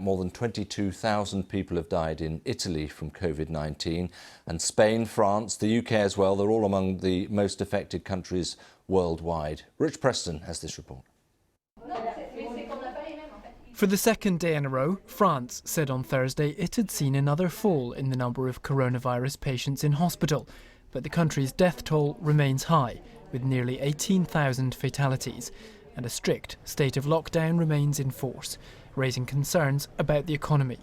More than 22,000 people have died in Italy from COVID-19, and Spain, France, the UK as well. They're all among the most affected countries worldwide. Rich Preston has this report. For the second day in a row, France said on Thursday it had seen another fall in the number of coronavirus patients in hospital. But the country's death toll remains high, with nearly 18,000 fatalities, and a strict state of lockdown remains in force, raising concerns about the economy.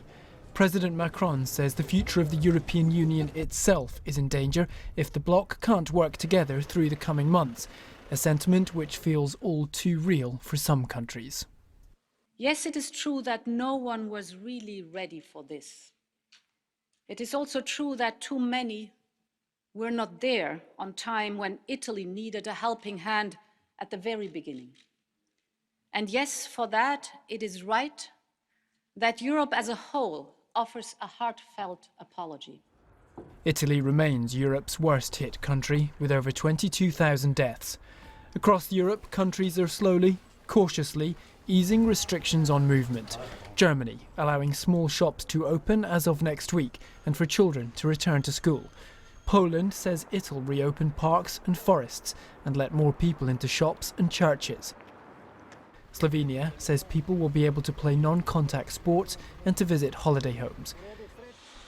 President Macron says the future of the European Union itself is in danger if the bloc can't work together through the coming months, a sentiment which feels all too real for some countries. Yes, it is true that no one was really ready for this. It is also true that too many were not there on time when Italy needed a helping hand at the very beginning. And yes, for that, it is right that Europe as a whole offers a heartfelt apology. Italy remains Europe's worst-hit country, with over 22,000 deaths. Across Europe, countries are slowly, cautiously, easing restrictions on movement. Germany allowing small shops to open as of next week and for children to return to school. Poland says it'll reopen parks and forests and let more people into shops and churches. Slovenia says people will be able to play non-contact sports and to visit holiday homes.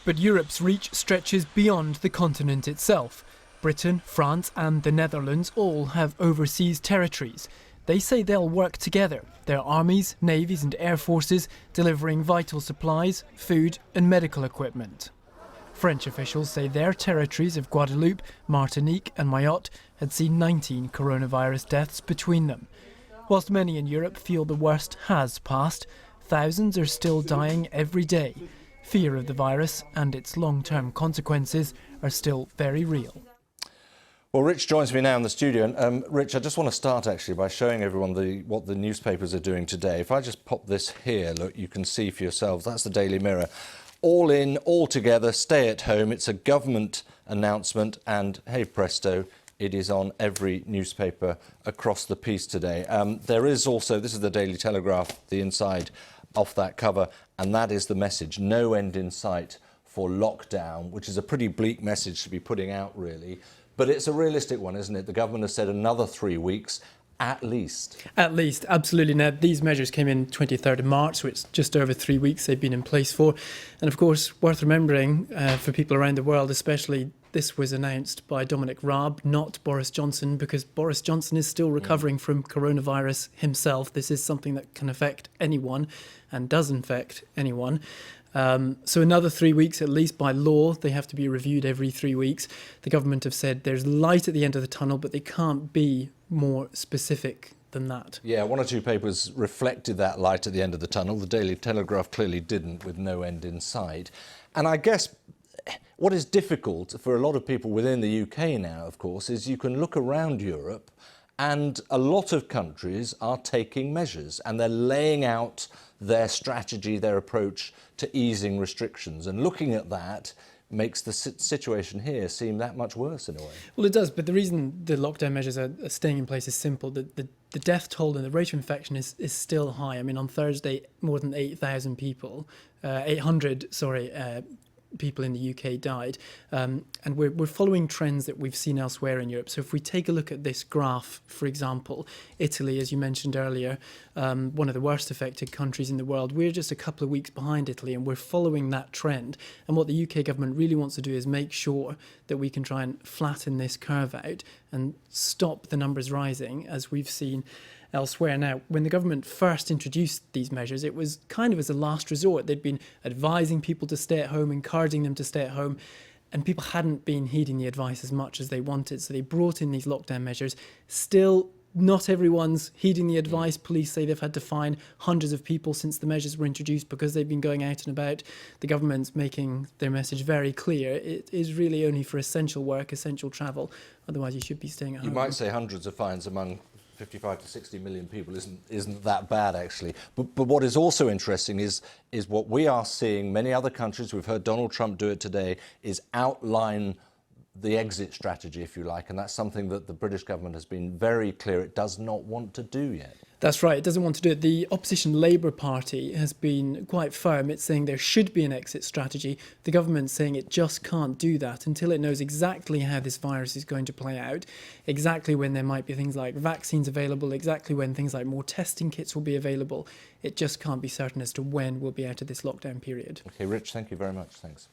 But Europe's reach stretches beyond the continent itself. Britain, France and the Netherlands all have overseas territories. They say they'll work together, their armies, navies and air forces delivering vital supplies, food and medical equipment. French officials say their territories of Guadeloupe, Martinique and Mayotte had seen 19 coronavirus deaths between them. Whilst many in Europe feel the worst has passed, thousands are still dying every day. Fear of the virus and its long-term consequences are still very real. Well, Rich joins me now in the studio. And Rich, I just want to start actually by showing everyone what the newspapers are doing today. If I just pop this here, look, you can see for yourselves. That's the Daily Mirror. All in, all together, stay at home. It's a government announcement and, hey presto, it is on every newspaper across the piece today. There is also, this is the Daily Telegraph, the inside off that cover, and that is the message, no end in sight for lockdown, which is a pretty bleak message to be putting out, really. But it's a realistic one, isn't it? The government has said another 3 weeks. At least. At least, absolutely. Now, these measures came in 23rd of March, so it's just over 3 weeks they've been in place for. And of course, worth remembering for people around the world, especially, this was announced by Dominic Raab, not Boris Johnson, because Boris Johnson is still recovering from coronavirus himself. This is something that can affect anyone and does infect anyone. So another 3 weeks, at least by law, they have to be reviewed every 3 weeks. The government have said there's light at the end of the tunnel, but they can't be more specific than that. Yeah, one or two papers reflected that light at the end of the tunnel. The Daily Telegraph clearly didn't, with no end in sight. And I guess what is difficult for a lot of people within the UK now, of course, is you can look around Europe and a lot of countries are taking measures and they're laying out their strategy, their approach to easing restrictions. And looking at that makes the situation here seem that much worse in a way. Well, it does, but the reason the lockdown measures are staying in place is simple. The death toll and the rate of infection is still high. I mean, on Thursday, more than 800 people in the UK died. And we're following trends that we've seen elsewhere in Europe. So if we take a look at this graph, for example, Italy, as you mentioned earlier, one of the worst affected countries in the world, we're just a couple of weeks behind Italy and we're following that trend. And what the UK government really wants to do is make sure that we can try and flatten this curve out and stop the numbers rising, as we've seen elsewhere. Now, when the government first introduced these measures, it was kind of as a last resort. They'd been advising people to stay at home, encouraging them to stay at home, and people hadn't been heeding the advice as much as they wanted. So they brought in these lockdown measures. Still, not everyone's heeding the advice. Police say they've had to fine hundreds of people since the measures were introduced because they've been going out and about. The government's making their message very clear. It is really only for essential work, essential travel. Otherwise, you should be staying at home. You might say hundreds of fines among 55 to 60 million people isn't that bad, actually. But what is also interesting is what we are seeing many other countries, we've heard Donald Trump do it today, is outline the exit strategy, if you like, and that's something that the British government has been very clear it does not want to do yet. That's right, it doesn't want to do it. The opposition Labour Party has been quite firm. It's saying there should be an exit strategy. The government's saying it just can't do that until it knows exactly how this virus is going to play out, exactly when there might be things like vaccines available, exactly when things like more testing kits will be available. It just can't be certain as to when we'll be out of this lockdown period. OK, Rich, thank you very much. Thanks.